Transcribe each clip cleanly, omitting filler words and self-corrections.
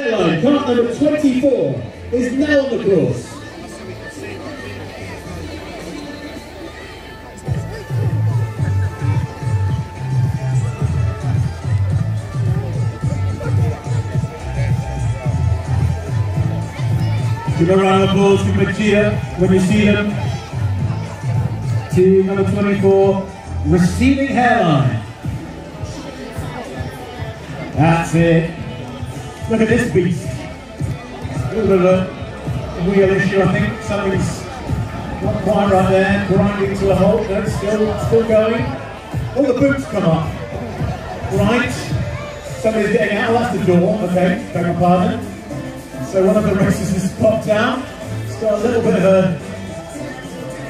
Hairline, cart number 24 is now on the course. Give a round of applause to Machida when you see them. To number 24, Receding Hairline. That's it. Look at this beast. A little bit of a wheel issue, I think. Something's not quite right there. Grinding to a halt. No, still going. All the boots come up. Right. Somebody's getting out. Oh, that's the door. Okay, beg my pardon. So one of the racers has popped out. It's got a little bit of a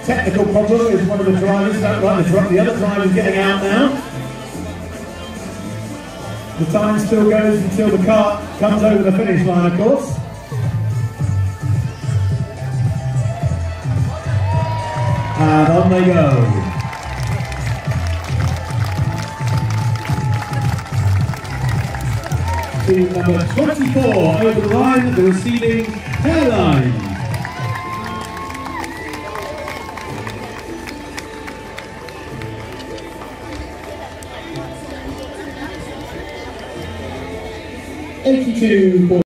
technical problem with one of the drivers. Is that right? The other driver's getting out now. The time still goes until the cart comes over the finish line, of course. And on they go. To number 24 over the line, the Receding Hairline. $82.